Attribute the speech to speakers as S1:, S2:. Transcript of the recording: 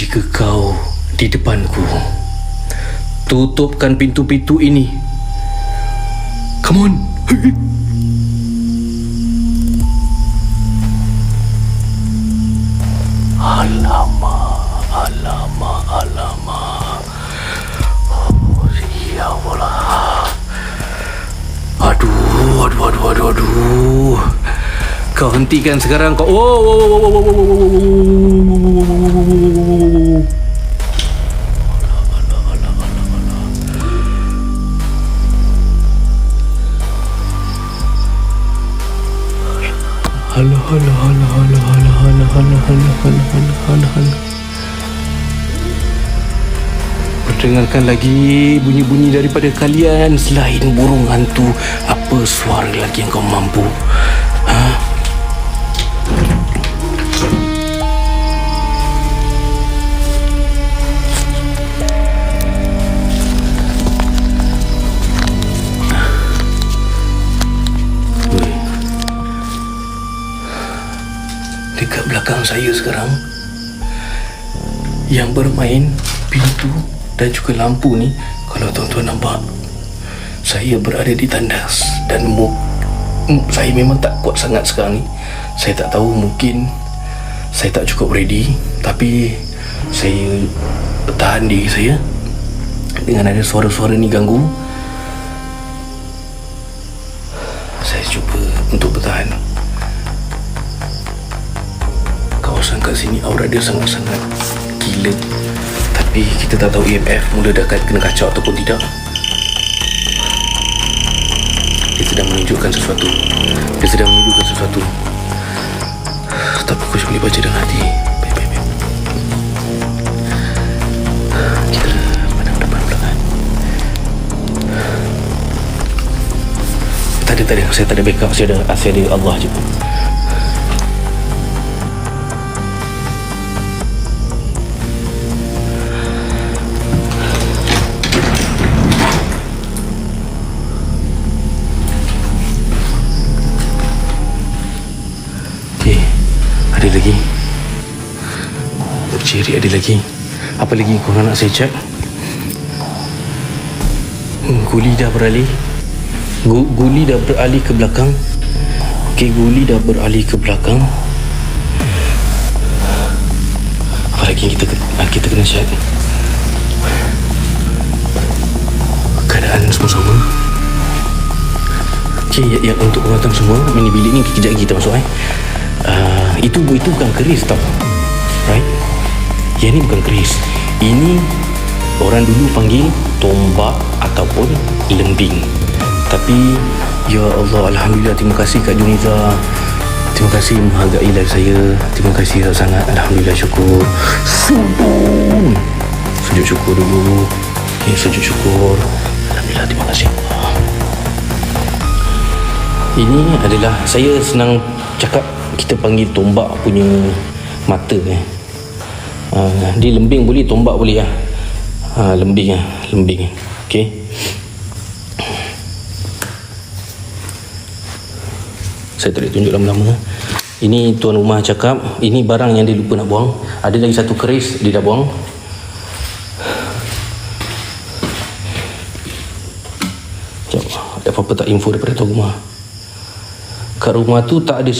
S1: jika kau di depanku, tutupkan pintu-pintu ini. Come on. Alamak. Oh, ya Allah. Aduh. Kau hentikan sekarang kau. Dengarkan lagi bunyi-bunyi daripada kalian selain burung hantu. Apa suara lagi yang kau mampu? Dekat belakang saya sekarang yang bermain pintu dan juga lampu ni, kalau tuan-tuan nampak, saya berada di tandas dan saya memang tak kuat sangat sekarang ni. Saya tak tahu, mungkin saya tak cukup ready, tapi saya tahan diri saya. Dengan ada suara-suara ni ganggu, saya cuba untuk bertahan. Kawasan kat sini aura dia sangat-sangat gila, tapi kita tak tahu EMF mula dah kena kacau ataupun tidak. Dia sedang menunjukkan sesuatu. Tak apa, aku boleh baca dalam hati. Baik. Kita pandang depan belakang. Tak ada. Saya tak ada backup. Saya ada Allah je. Ada lagi. Ciri ada lagi. Apa lagi korang nak saya cek? Guli dah beralih. Guli dah beralih ke belakang. Okey, guli dah beralih ke belakang. Apa lagi kita kena cek? Keadaan semua sama. Okey, yang untuk penonton semua, mini bilik ni kejap lagi kita masuk. Itu bukan keris tau, right? Yang ni bukan keris. Ini orang dulu panggil tombak ataupun lembing. Tapi ya Allah, Alhamdulillah, terima kasih Kak Juniza. Terima kasih menghargai live saya. Terima kasih sangat. Alhamdulillah, syukur. Sujud syukur dulu. Okay, sujud syukur. Alhamdulillah, terima kasih Allah. Ini adalah, saya senang cakap, kita panggil tombak punya mata. Dia lembing boleh, tombak boleh lah. Lembing. Okey. Saya tak boleh tunjuk lama-lama. Ini tuan rumah cakap, ini barang yang dia lupa nak buang. Ada lagi satu keris dia dah buang. Sekejap, ada apa-apa tak info daripada tuan rumah? Kat rumah tu tak ada